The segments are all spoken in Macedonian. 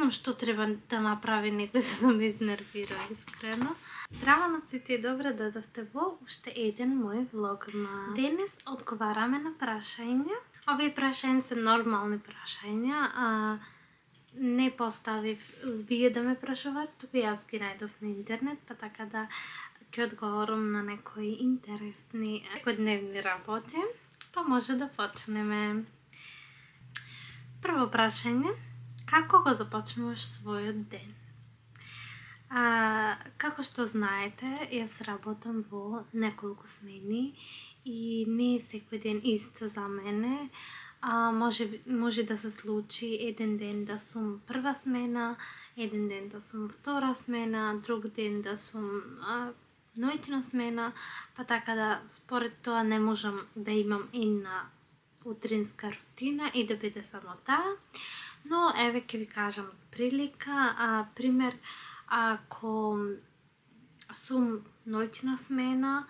знам што треба да направи некој за да ме изнервира, искрено. Здраво на сите и добре дојдовте во уште еден мој влогма. Денес одговараме на прашања. Овие прашања се нормални прашања, не поставив вие да ме прашуват, туку јас ги најдов на интернет, па така да ќе одговорам на некои интересни секојдневни работи. Па може да почнеме. Прво прашање. Како го започнуваш својот ден? Како што знаете, јас работам во неколку смени и не е секој ден ист за мене. Може да се случи еден ден да сум прва смена, еден ден да сум втора смена, друг ден да сум ноќна смена, па така да според тоа не можам да имам една утринска рутина и да биде само таа. Но еве ќе ви кажам прилика, пример, ако сум ноќна смена,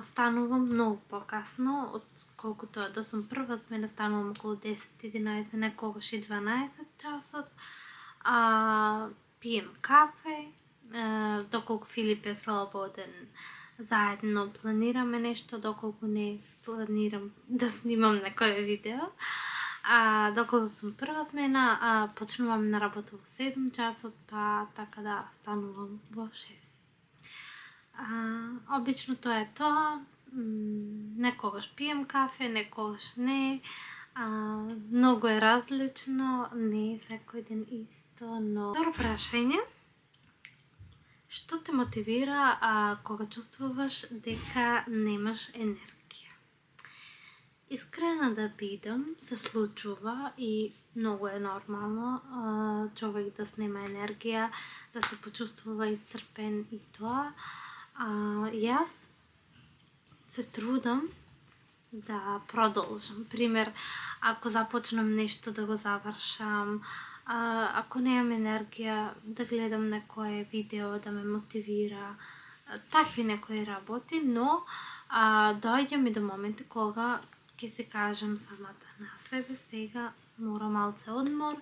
станувам многу покасно од колкото да сум прва смена, станувам околу 10-11, некогаш и 12 часот. Пием кафе, доколку Филип е слободен, заедно планираме нешто, доколку не планирам да снимам некое видео. Доколку сум прва смена, почнувам на работа во 7 часот, па така да станувам во 6. Обично тоа е тоа. Некогаш пием кафе, некогаш не. Многу е различно, не е секој ден исто, но... Второ прашање. Што те мотивира кога чувствуваш дека немаш енергија? Искрена да бидам, се случува и многу е нормално човек да снема енергија, да се почувствува исцрпен и тоа. Јас се трудам да продолжам. Пример, ако започнам нешто да го завршам, ако немам енергија да гледам некое видео да ме мотивира, такви некои работи, но доаѓам и до моменти кога ќе се кажам самата на себе, сега мора малце одмор.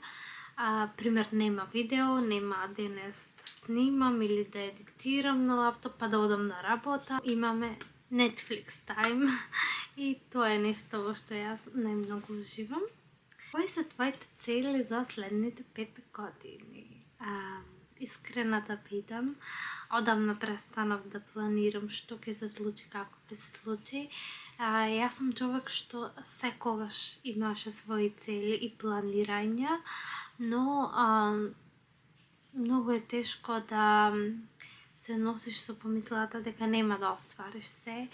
Пример, нема видео, нема денес да снимам или да едитирам на лаптоп, па да одам на работа. Имаме Netflix time и тоа е нешто во што јас најмногу уживам. Кои се твоите цели за следните 5 години? Искрена да бидам, одамна престанав да планирам што ќе се случи, како ќе се случи. Јас сум човек што секогаш имаше своји цели и планирања, но многу е тешко да се носиш со помислата дека нема да оствариш се,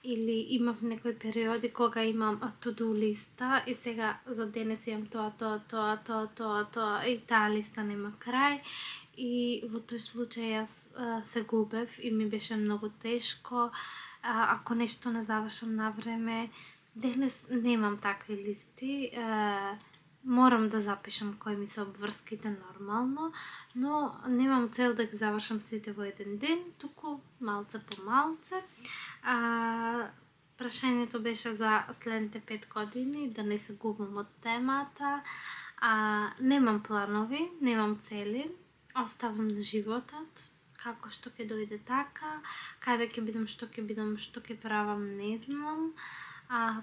или имав некои периоди кога имам to-do листа и сега за денес имам тоа и таа листа нема крај. И во тој случај јас се губев и ми беше многу тешко. Ако нешто не завршам на време, денес немам такви листи. Морам да запишам кои ми се обврските нормално, но немам цел да ги завршам сите во еден ден, туку малце по малце. Прашањето беше за следните 5 години, да не се губам од темата. Немам планови, немам цели, оставам на животот, како што ќе дојде така, каде ќе бидам, што ќе правам, не знам.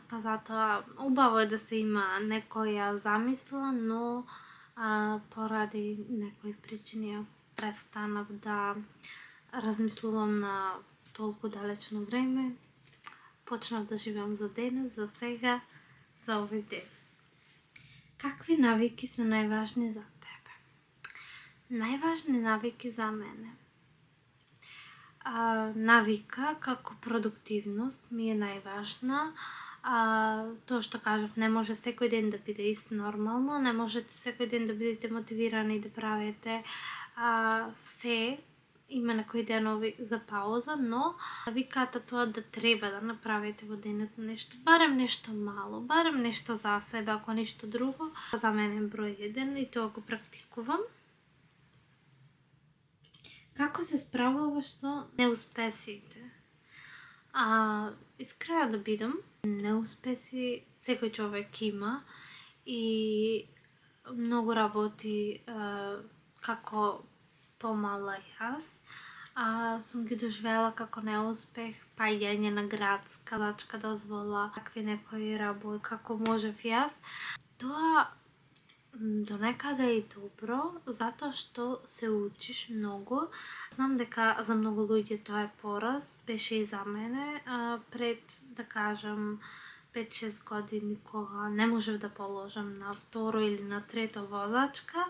Па затоа убаво е да се има некоја замисла, но поради некои причини јас престанав да размислувам на толку далечно време. Почнав да живеам за денес, за сега, за овој ден. Какви навики се најважни за тебе? Најважни навики за мене? Навика како продуктивност ми е најважна. Тоа што кажав, не може секој ден да биде исто нормално, не можете секој ден да бидете мотивирани да правите се. Има некои денови за пауза, но навиката тоа да треба да направите во денот нешто, барем нешто мало, барем нешто за себе, ако ништо друго, за мене број 1 и тоа го практикувам. Како се справуваш со неуспесите? Искрена да бидам, неуспеси секој човек има и многу работи како помала јас. Сум ги доживела како неуспех, паѓање на градска водачка дозвола, такви некои работи, како можев јас. Тоа до некаде е и добро, затоа што се учиш многу. Знам дека за многу луѓе тоа е пораз, беше и за мене. Пред, да кажам, 5-6 години, кога не можев да положам на второ или на трето водачка,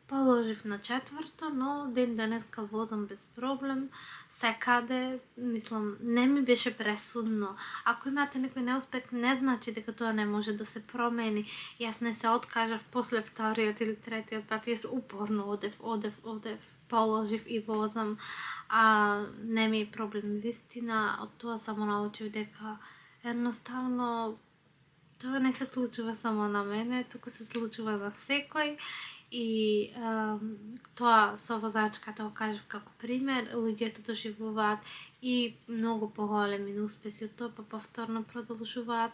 положив на четврто, но ден денеска возам без проблем, секаде, мислам, не ми беше пресудно. Ако имате некој неуспех, не значи дека тоа не може да се промени. Јас не се откажав после вториот или третиот пат, јас упорно одев, положив и возам. Не ми е проблем. Вистина, од тоа само научив дека едноставно тоа не се случува само на мене, туку се случува на секој. И тоа со возачката го кажав како пример, луѓето доживуваат и многу поголеми неуспеси од тоа, па повторно продолжуваат.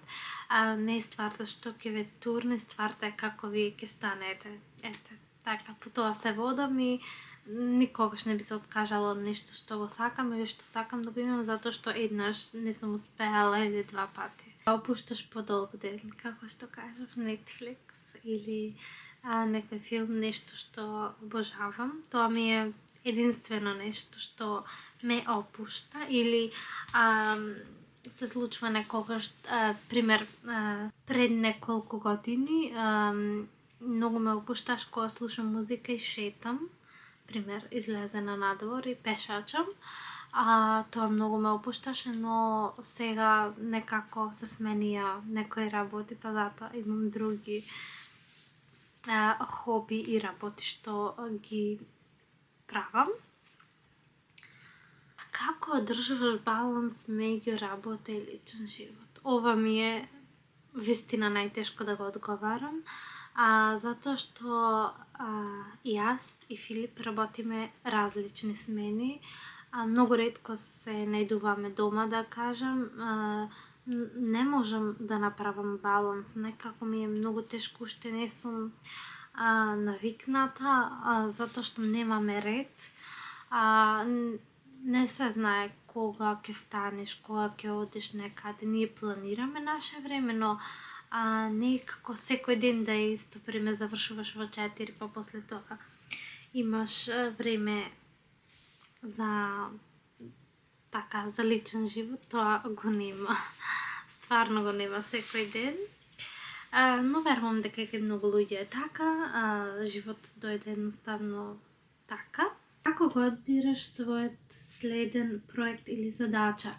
Не е стварта што ќе ве турне, стварта е како вие ќе станете. Ете, така, по тоа се водам и никогаш не би се откажала од нешто што го сакам или што сакам да го имам, затоа што еднаш не сум успеала или 2 пати. Опушташ подолг ден, како што кажав, Netflix или некој филм, нешто што обожавам. Тоа ми е единствено нешто што ме опушта или се случва некогаш, пример, пред неколку години, многу ме опушташ кога слушам музика и шетам, пример, излезена надвор и пешачам. Тоа многу ме опушташе, но сега некако се сменија некои работи, па затоа имам други хоби и работи што ги правам. Како одржуваш баланс меѓу работа и личен живот? Ова ми е вистина најтешко да го одговарам, затоа што јас и Филип работиме различни смени. Многу ретко се најдуваме дома, да кажам. Не можам да направам баланс, некако ми е многу тешко, уште не сум навикната, затоа што немаме ред. Не се знае кога ќе станеш, кога ќе одиш некаде. Ние планираме наше време, но не е како секој ден да е исто. Пример, завршуваш во 4, па после тоа имаш време за за личен живот, тоа го нема. Стварно го нема секој ден. Но верувам дека кај многу луѓе е така, животот дојде едноставно така. Како го одбираш својот следен проект или задача?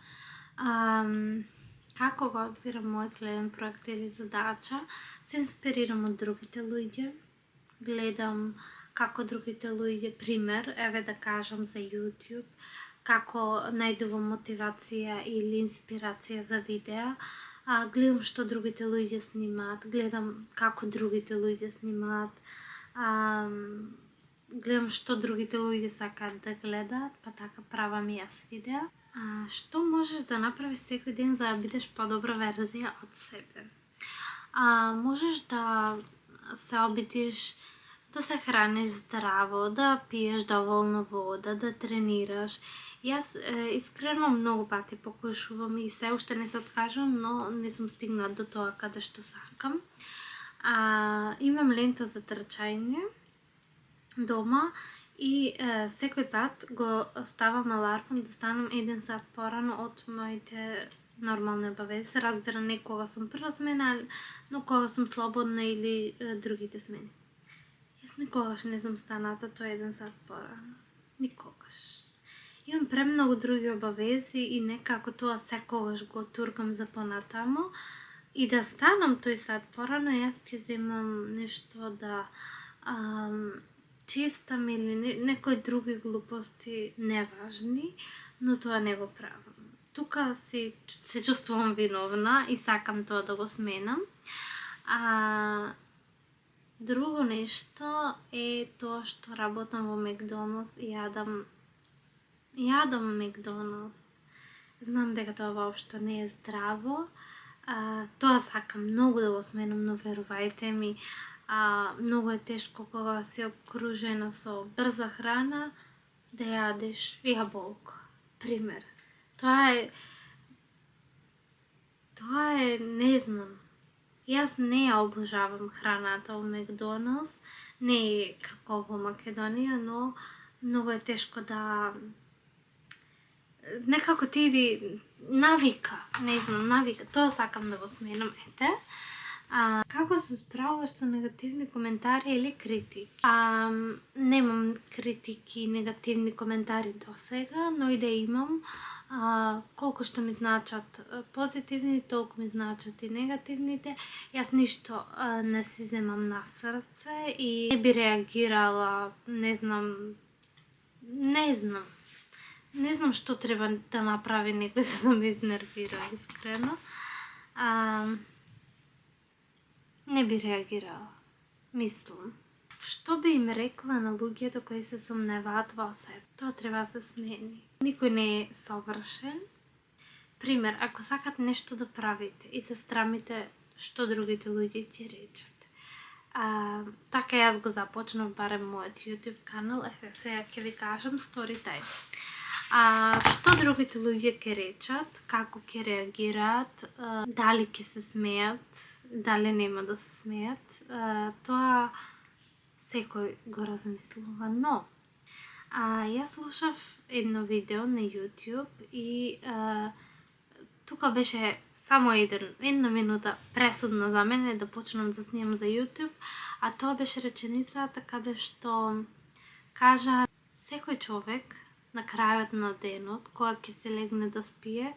Како го одбирам мојот следен проект или задача? Се инспирирам од другите луѓе, гледам како другите луѓе, пример, еве да кажам за YouTube, како најдувам мотивација или инспирација за видеа, гледам што другите луѓе снимаат, гледам како другите луѓе снимаат, гледам што другите луѓе сакаат да гледаат, па така правам и јас видеа. Што можеш да направиш секој ден за да бидеш подобра верзија од себе? Можеш да се обидиш да се храниш здраво, да пиеш доволно вода, да тренираш. Јас искрено многу пати покушувам и се уште не се откажувам, но не сум стигнала до тоа каде што сакам. Имам лента за трчање дома и секој пат го ставам алармот да станам 1 сат порано од моите нормални обавези. Се разбира, не кога сум прва смена, но кога сум слободна или другите смени. Јас никогаш не сум станата тоа 1 сат порано. Никогаш. Имам премногу други обавези и некако тоа секогаш го туркам за понатаму. И да станам тој сат порано, јас ќе земам нешто да чистам или некои други глупости неважни, но тоа не го правам. Тука се чувствувам виновна и сакам тоа да го сменам. Друго нешто е тоа што работам во Макдоналдс и јадам Макдоналдс. Знам дека тоа воопшто не е здраво. Тоа сакам многу да го сменам, но верувајте ми, Многу е тешко кога си обкружена со брза храна да јадеш јаболко, пример. Тоа е, не знам. Јас не ја обожавам храната во Макдоналдс, не е како во Македонија, но многу е тешко да некако ти иди навика, не знам, навика. Тоа сакам да го сменам, ете. Како се справуваш со негативни коментари или критики? Немам критики и негативни коментари досега, но и да имам, колку што ми значат позитивни, толку ми значат и негативните. Јас ништо не си земам на срце и не би реагирала, не знам што треба да направи некој за да ме изнервира, искрено. Не би реагирала, мислам. Што би им рекла на луѓето кои се сомневаат во себе? Тоа треба да се смени. Никој не е совршен. Пример, ако сакате нешто да правите и се страмите што другите луѓе ќе речат. Така јас го започнав барем мојот YouTube канал, сега ќе ви кажам story time. Што другите луѓе ќе речат, како ќе реагираат, дали ќе се смеат, дали нема да се смеат, тоа секој го размислува, но јас слушав едно видео на YouTube и тука беше само една минута пресудна за мене да почнам да снимам за YouTube, а тоа беше реченицата каде што кажа секој човек на крајот на денот, кога ќе се легне да спие,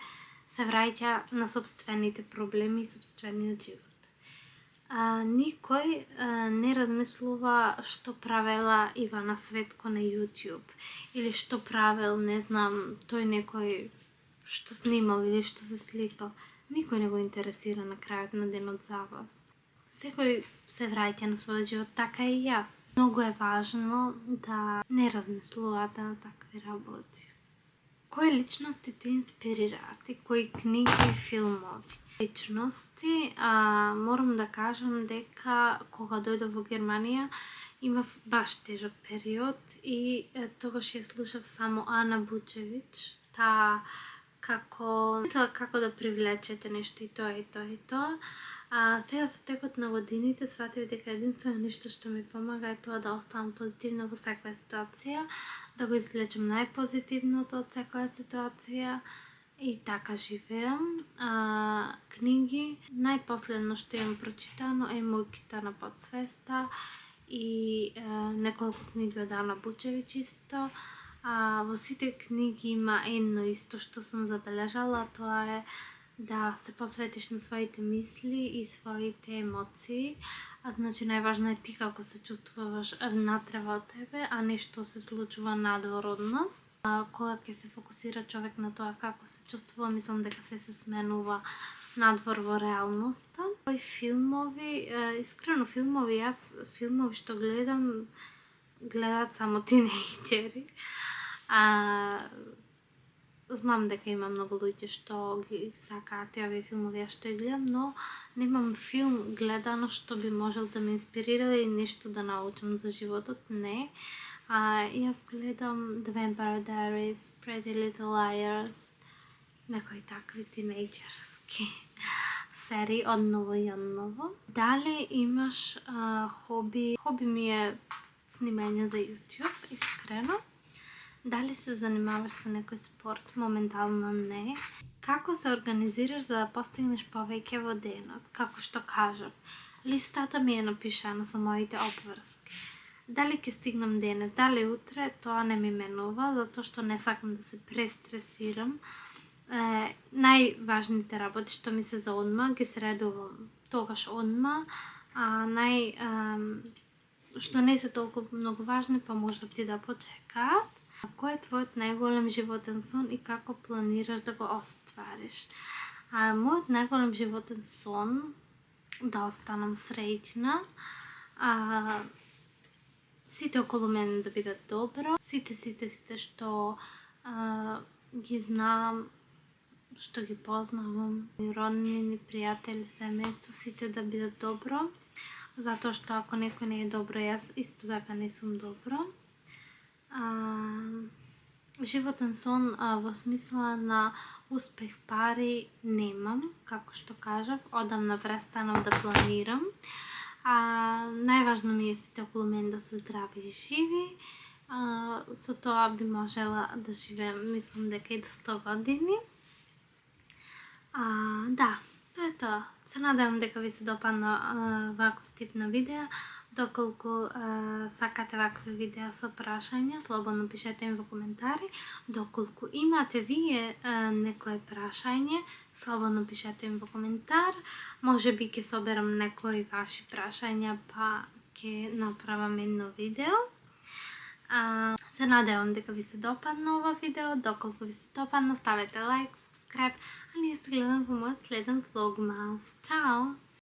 се враќа на сопствените проблеми и сопствениот живот. Никој не размислува што правела Ивана Светко на YouTube или што правел, не знам, тој некој што снимал или што се сликал. Никој не го интересира на крајот на денот за вас. Секој се враќа на својот живот, така и јас. Многу е важно да не размислувате на такви работи. Кои личности те инспирираат и кои книги и филмови? Личности, морам да кажам дека кога дојдов во Германија имав баш тежок период и тогаш ја слушав само Ана Бучевиќ, таа како да привлечете нешто и тоа и тоа и тоа. Сега со текот на годините сватив дека единствено нешто што ми помага е тоа да оставам позитивна во секоја ситуација, да го извлечем најпозитивното од секоја ситуација и така живеам. Книги, најпоследно што имам прочитано е Мојките на подсвеста и неколку книги од Ана Бучевиќ исто. Во сите книги има едно исто што сум забележала, тоа е да се посветиш на своите мисли и своите емоции. Значи најважно е ти како се чувствуваш внатре во тебе, а не што се случува надвор од нас. Кога ќе се фокусира човек на тоа како се чувствува, мислам дека се сменува надвор во реалноста. Кои филмови, искрено филмови што гледат само тинејџери. Знам дека има многу луѓе што ги сакаат овие филмови, јас што ги гледам, но немам филм гледано што би можел да ме инспирира или нешто да научам за животот, не. Јас гледам The Vampire Diaries, Pretty Little Liars, некои такви тинејџерски серии одново и одново. Дали имаш хоби? Хоби ми е снимање за YouTube, искрено. Дали се занимаваш со некој спорт? Моментално не. Како се организираш за да постигнеш повеќе во денот? Како што кажав, листата ми е напишана со моите обврски. Дали ќе стигнам денес, дали утре, тоа не ми менува, затоа што не сакам да се престресирам. Најважните работи што ми се за одма, ги средувам тогаш одма, што не се толку многу важни, па може ти да почекаат. Кој е твојот најголем животен сон и како планираш да го оствариш? Мојот најголем животен сон да останам среќна, сите околу мене да бидат добро, сите што ги знам, што ги познавам, роднини, пријатели, семејство, сите да бидат добро. Zato što ako neko не е добро, јас исто така не сум добро. Животен сон во смисла на успех пари немам, како што кажав, одамна престанав да планирам. Најважно ми е сите околу мен да се здрави и живи. Со тоа би можела да живеем, мислам дека и до 100 години. Да, тоа е тоа. Се надевам дека ви се допадна ваков тип на видео. Доколку сакате вакви видео со прашања, слободно пишете ми во коментари. Доколку имате вие некое прашање, слободно пишете ми во коментар. Може би ќе соберам некои ваши прашања, па ќе направам едно видео. Се надевам дека ви се допадна ова видео. Доколку ви се допадна, ставете лайк, subscribe, а ние се гледам во мојот следен влогмас. Чао!